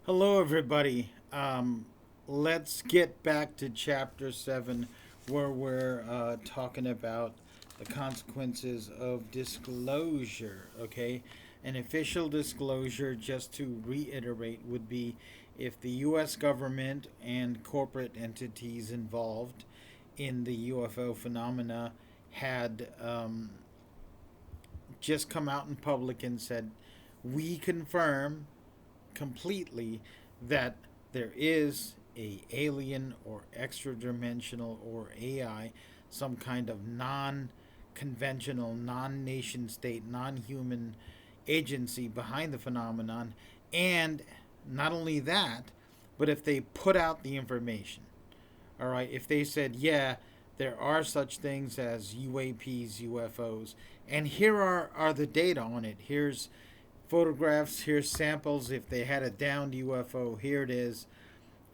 Hello, everybody. Let's get back to chapter 7, where we're talking about the consequences of disclosure. Okay? An official disclosure, just to reiterate, would be if the U.S. government and corporate entities involved in the UFO phenomena had just come out in public and said, we confirm completely that there is a alien or extra dimensional or AI, some kind of non-conventional, non-nation state, non-human agency behind the phenomenon. And not only that, but if they put out the information, all right, if they said, yeah, there are such things as UAPs, UFOs, and here are the data on it. Here's photographs, here's samples. If they had a downed UFO, here it is.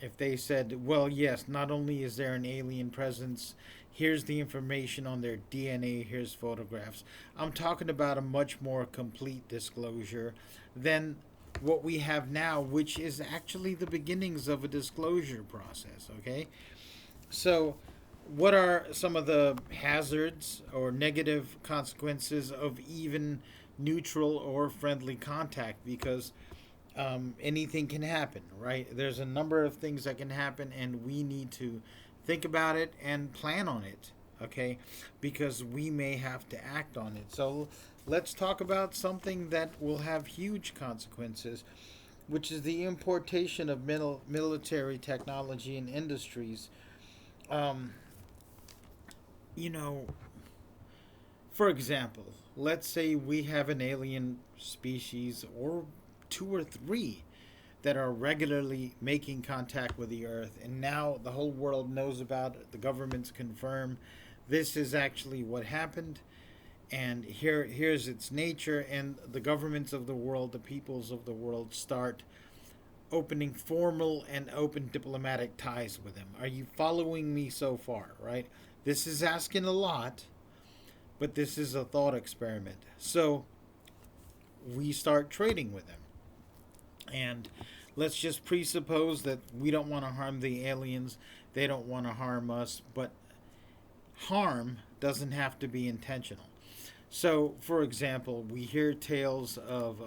If they said, well, yes, not only is there an alien presence, here's the information on their DNA, here's photographs. I'm talking about a much more complete disclosure than what we have now, which is actually the beginnings of a disclosure process, okay? So, what are some of the hazards or negative consequences of even neutral or friendly contact? Because anything can happen, right? There's a number of things that can happen, and we need to think about it and plan on it, okay? Because we may have to act on it. So, let's talk about something that will have huge consequences, which is the importation of military technology and industries. Um, you know, for example, let's say we have an alien species or two or three that are regularly making contact with the Earth, and now the whole world knows about it. The governments confirm this is actually what happened, and here's its nature. And the governments of the world, the peoples of the world, start opening formal and open diplomatic ties with them. Are you following me so far? Right? This is asking a lot, but this is a thought experiment. So we start trading with them. And let's just presuppose that we don't want to harm the aliens, they don't want to harm us, but harm doesn't have to be intentional. So, for example, we hear tales of,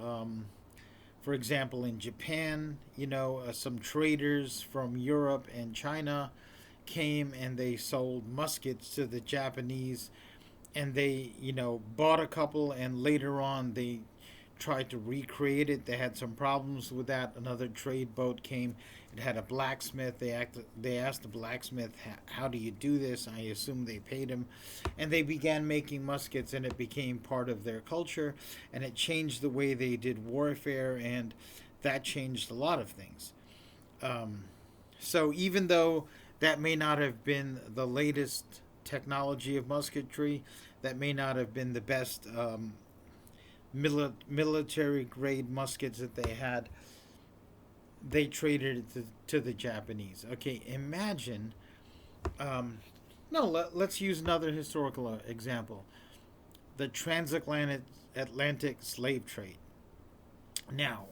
for example, in Japan, some traders from Europe and China came and they sold muskets to the Japanese, and they bought a couple, and later on they tried to recreate it. They had some problems with that. Another trade boat came. It had a blacksmith. They asked the blacksmith, how do you do this? I assume they paid him, and they began making muskets, and it became part of their culture, and it changed the way they did warfare, and that changed a lot of things. um, so even though that may not have been the latest technology of musketry, that may not have been the best military grade muskets that they had, they traded it to the Japanese. Okay, imagine. No, let's use another historical example: the transatlantic Atlantic slave trade. Now,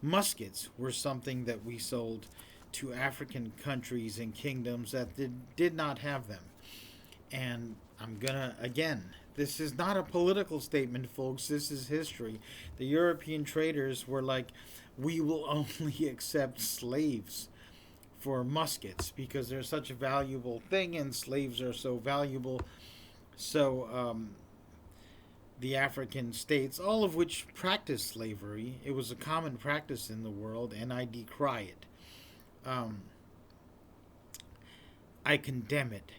muskets were something that we sold to African countries and kingdoms that did not have them. And I'm gonna, again, this is not a political statement, folks. This is history. The European traders were like, we will only accept slaves for muskets because they're such a valuable thing, and slaves are so valuable. So, the African states, all of which practiced slavery, it was a common practice in the world, and I decry it. Um, I condemn it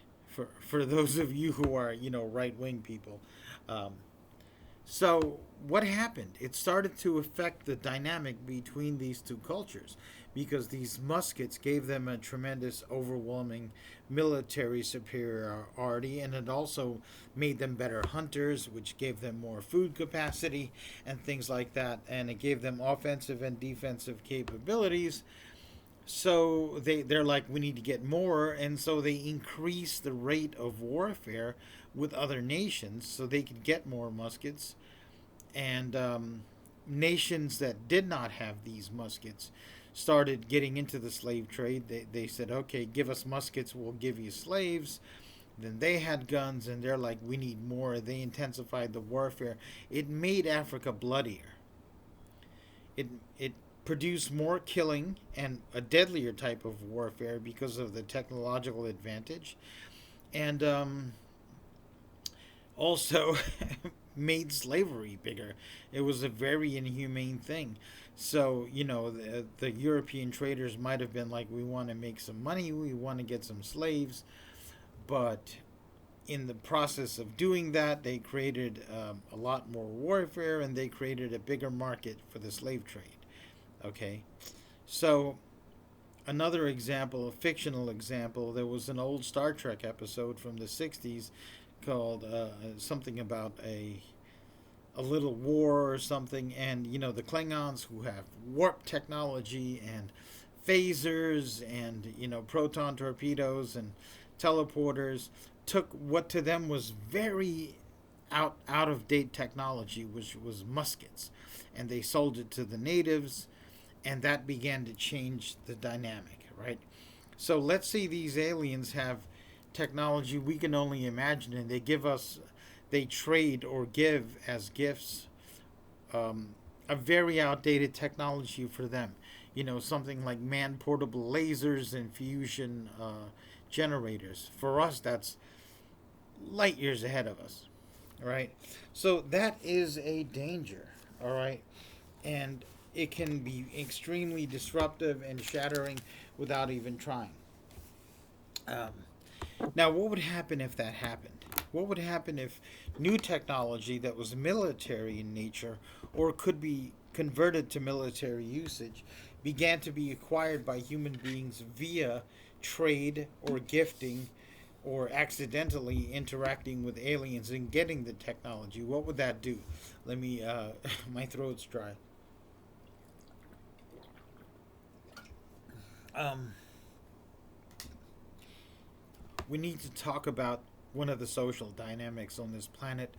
for those of you who are right wing people. Um, so what happened? It started to affect the dynamic between these two cultures because these muskets gave them a tremendous, overwhelming military superiority, and it also made them better hunters, which gave them more food capacity and things like that, and it gave them offensive and defensive capabilities. So they're like, we need to get more, and so they increase the rate of warfare with other nations so they could get more muskets. And nations that did not have these muskets started getting into the slave trade, they said, okay, give us muskets, we'll give you slaves. Then they had guns, and they're like, we need more. They intensified the warfare. It made Africa bloodier. It produced more killing and a deadlier type of warfare because of the technological advantage, and also made slavery bigger. It was a very inhumane thing. So, the European traders might have been like, we want to make some money, we want to get some slaves, but in the process of doing that, they created a lot more warfare, and they created a bigger market for the slave trade. Okay, so another example, a fictional example, there was an old Star Trek episode from the 60s called something about a little war or something, and the Klingons, who have warp technology and phasers and proton torpedoes and teleporters, took what to them was very out of date technology, which was muskets, and they sold it to the natives, and that began to change the dynamic, right? So let's say these aliens have technology we can only imagine, and they trade or give as gifts a very outdated technology for them. Something like man portable lasers and fusion generators. For us, that's light years ahead of us, right? So that is a danger, all right? And it can be extremely disruptive and shattering without even trying. Um, Now, what would happen if that happened? What would happen if new technology that was military in nature or could be converted to military usage began to be acquired by human beings via trade or gifting or accidentally interacting with aliens and getting the technology? What would that do? Let me, my throat's dry. Um, we need to talk about one of the social dynamics on this planet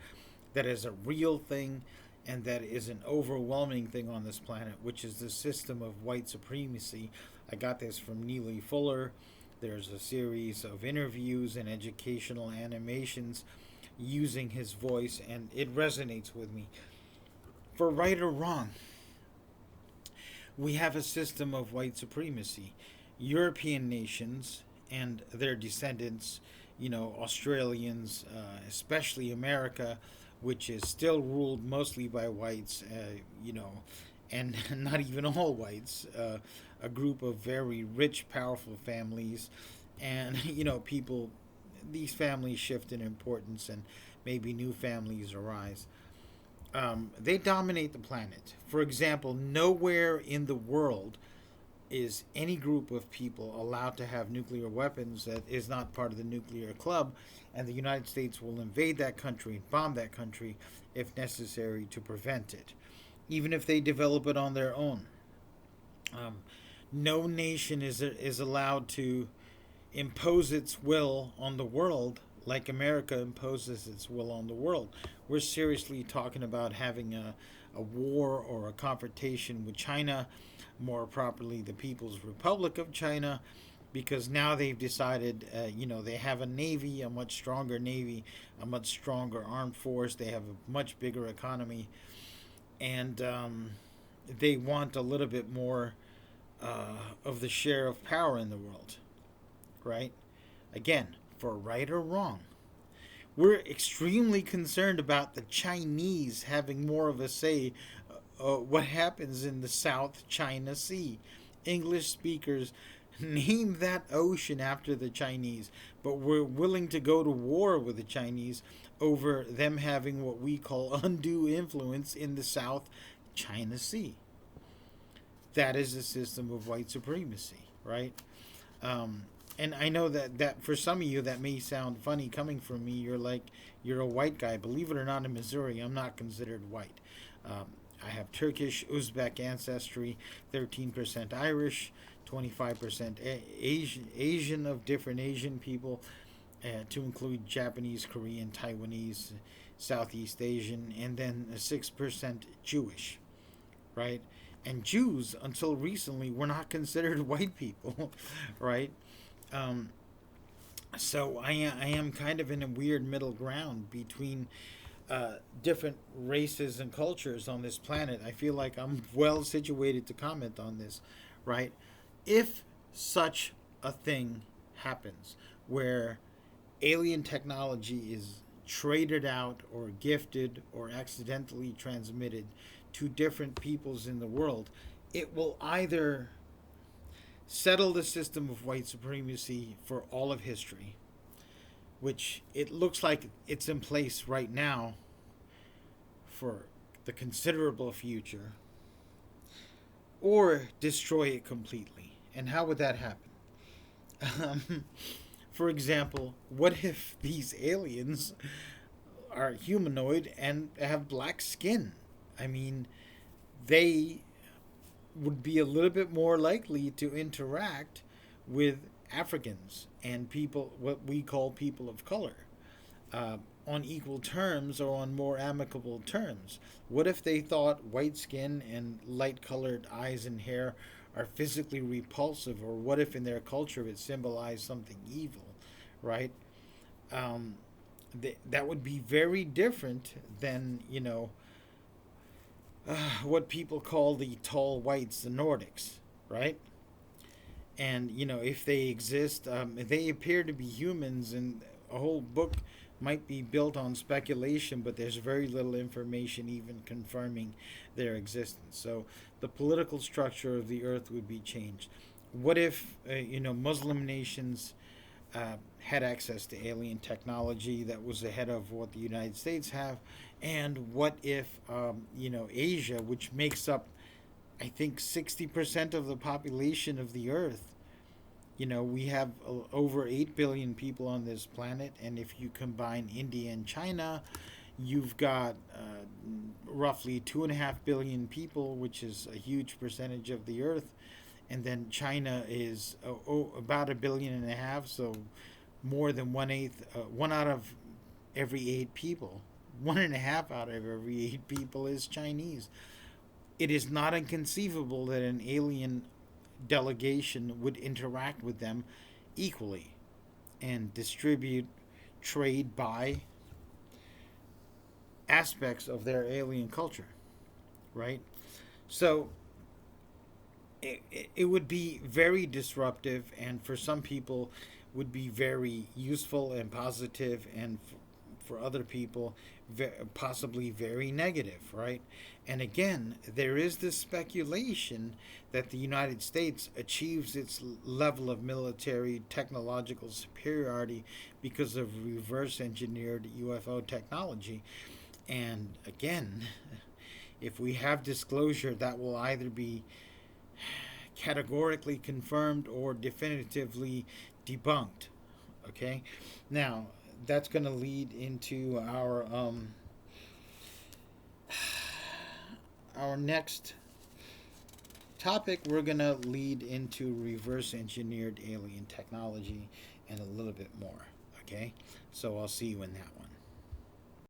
that is a real thing and that is an overwhelming thing on this planet, which is the system of white supremacy. I got this from Neely Fuller. There's a series of interviews and educational animations using his voice, and it resonates with me. For right or wrong, we have a system of white supremacy. European nations and their descendants, Australians, especially America, which is still ruled mostly by whites, and not even all whites, a group of very rich, powerful families, and, people, these families shift in importance and maybe new families arise. They dominate the planet. For example, nowhere in the world is any group of people allowed to have nuclear weapons that is not part of the nuclear club, and the United States will invade that country and bomb that country if necessary to prevent it, even if they develop it on their own. Um, no nation is allowed to impose its will on the world like America imposes its will on the world. We're seriously talking about having a war or a confrontation with China, more properly the People's Republic of China, because now they've decided, they have a navy, a much stronger navy, a much stronger armed force, they have a much bigger economy, and they want a little bit more of the share of power in the world, right? Again, for right or wrong. We're extremely concerned about the Chinese having more of a say what happens in the South China Sea. English speakers name that ocean after the Chinese, but we're willing to go to war with the Chinese over them having what we call undue influence in the South China Sea. That is a system of white supremacy, right? And I know that for some of you that may sound funny coming from me. You're a white guy. Believe it or not, in Missouri, I'm not considered white. Um, I have Turkish, Uzbek ancestry, 13% Irish, 25% Asian of different Asian people, to include Japanese, Korean, Taiwanese, Southeast Asian, and then 6% Jewish, right? And Jews, until recently, were not considered white people, right? Um, so I am kind of in a weird middle ground between different races and cultures on this planet. I feel like I'm well situated to comment on this, right? If such a thing happens where alien technology is traded out or gifted or accidentally transmitted to different peoples in the world, it will either settle the system of white supremacy for all of history, which it looks like it's in place right now for the considerable future, or destroy it completely. And how would that happen? Um, for example, what if these aliens are humanoid and have black skin? I mean, they would be a little bit more likely to interact with Africans and people, what we call people of color, uh, on equal terms or on more amicable terms. What if they thought white skin and light colored eyes and hair are physically repulsive? Or what if in their culture it symbolized something evil, right? Um, that would be very different than, what people call the tall whites, the Nordics, right? And if they exist, they appear to be humans, and a whole book might be built on speculation, but there's very little information even confirming their existence. So the political structure of the earth would be changed. What if Muslim nations had access to alien technology that was ahead of what the United States have? And what if Asia, which makes up, I think, 60% of the population of the earth, we have over 8 billion people on this planet, and if you combine India and China, you've got roughly 2.5 billion people, which is a huge percentage of the earth. And then China is about 1.5 billion, so more than one eighth, one out of every 8 people, one and a half out of every 8 people is Chinese. It is not inconceivable that an alien delegation would interact with them equally and distribute, trade, buy aspects of their alien culture, right? So it would be very disruptive, and for some people would be very useful and positive, and for other people possibly very negative, right? And again, there is this speculation that the United States achieves its level of military technological superiority because of reverse engineered UFO technology. And again, if we have disclosure, that will either be categorically confirmed or definitively debunked. Okay, now that's going to lead into our next topic. We're going to lead into reverse engineered alien technology and a little bit more. Okay, so I'll see you in that one.